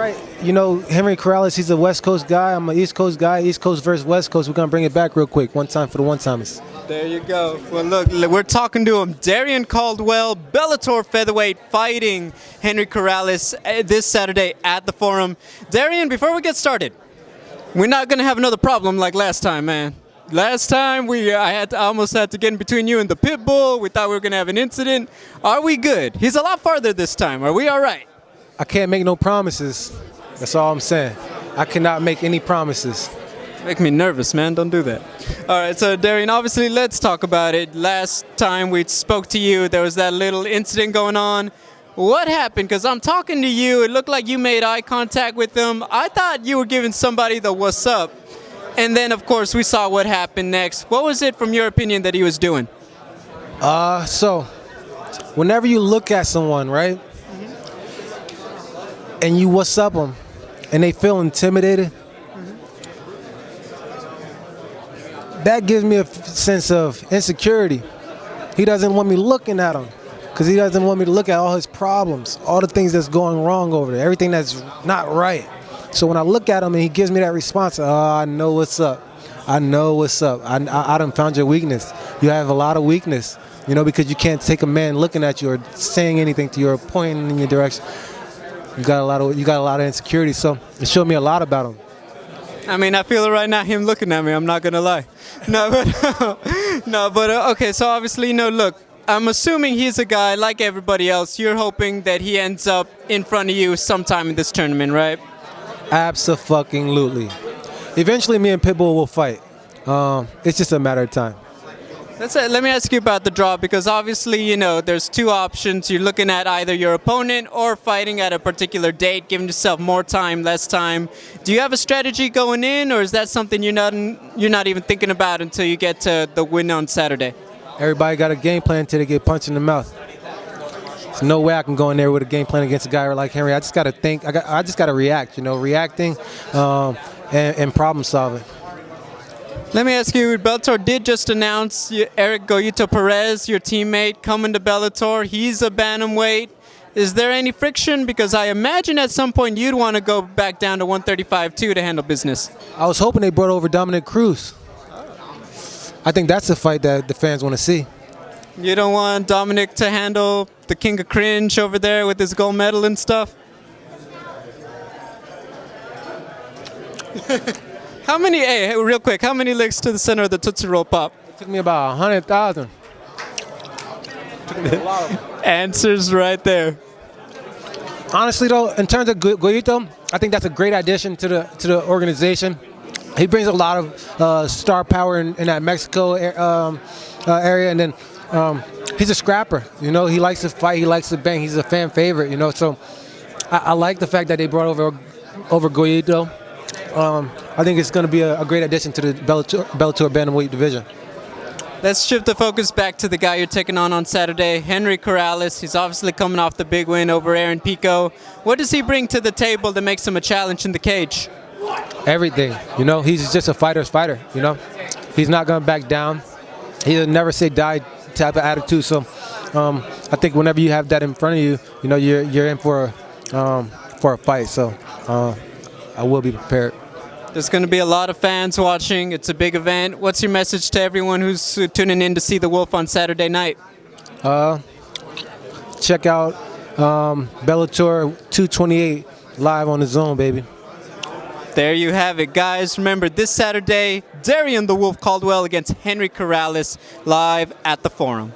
right. You know, Henry Corrales, he's a West Coast guy. I'm an East Coast guy. East Coast versus West Coast. We're going to bring it back real quick. One time for the one-timers. There you go. Well, look, we're talking to him. Darrion Caldwell, Bellator featherweight, fighting Henry Corrales this Saturday at the Forum. Darrion, before we get started, we're not going to have another problem like last time, man. Last time, I almost had to get in between you and the Pitbull. We thought we were going to have an incident. Are we good? He's a lot farther this time. Are we all right? I can't make no promises. That's all I'm saying. I cannot make any promises. Make me nervous, man. Don't do that. All right, so Darrion, obviously, let's talk about it. Last time we spoke to you, there was that little incident going on. What happened? Because I'm talking to you. It looked like you made eye contact with him. I thought you were giving somebody the what's up. And then, of course, we saw what happened next. What was it, from your opinion, that he was doing? So whenever you look at someone, right, and you what's up them, and they feel intimidated, that gives me a sense of insecurity. He doesn't want me looking at him because he doesn't want me to look at all his problems, all the things that's going wrong over there, everything that's not right. So when I look at him and he gives me that response, I know what's up. I know what's up. I done found your weakness. You have a lot of weakness, you know, because you can't take a man looking at you or saying anything to you or pointing in your direction. You got a lot of insecurity. So it showed me a lot about him. I mean, I feel it right now, him looking at me. I'm not going to lie. Okay, so obviously, look, I'm assuming he's a guy like everybody else. You're hoping that he ends up in front of you sometime in this tournament, right? Abso-fucking-lutely. Eventually, me and Pitbull will fight. It's just a matter of time. That's it. Let me ask you about the draw, because obviously, there's two options. You're looking at either your opponent or fighting at a particular date, giving yourself more time, less time. Do you have a strategy going in, or is that something you're not even thinking about until you get to the win on Saturday? Everybody got a game plan until they get punched in the mouth. There's no way I can go in there with a game plan against a guy like Henry. I just got to think. I just got to react, reacting and problem solving. Let me ask you, Bellator did just announce Goyito Perez, your teammate, coming to Bellator. He's a bantamweight. Is there any friction? Because I imagine at some point you'd want to go back down to 135 too to handle business. I was hoping they brought over Dominic Cruz. I think that's the fight that the fans want to see. You don't want Dominic to handle the king of cringe over there with his gold medal and stuff? Real quick, how many licks to the center of the Tootsie Roll Pop? It took me about 100,000. Answers right there. Honestly, though, in terms of Goyito, I think that's a great addition to the organization. He brings a lot of star power in that Mexico area, and then he's a scrapper. He likes to fight, he likes to bang. He's a fan favorite. So I like the fact that they brought over Goyito. I think it's going to be a great addition to the Bellator bantamweight division. Let's shift the focus back to the guy you're taking on Saturday, Henry Corrales. He's obviously coming off the big win over Aaron Pico. What does he bring to the table that makes him a challenge in the cage? Everything. He's just a fighter's fighter. He's not going to back down. He'll never say die type of attitude. So I think whenever you have that in front of you, you're in for a fight. So I will be prepared. There's going to be a lot of fans watching. It's a big event. What's your message to everyone who's tuning in to see the Wolf on Saturday night? Check out Bellator 228 live on the Zone, baby. There you have it, guys. Remember, this Saturday, Darrion the Wolf Caldwell against Henry Corrales live at the Forum.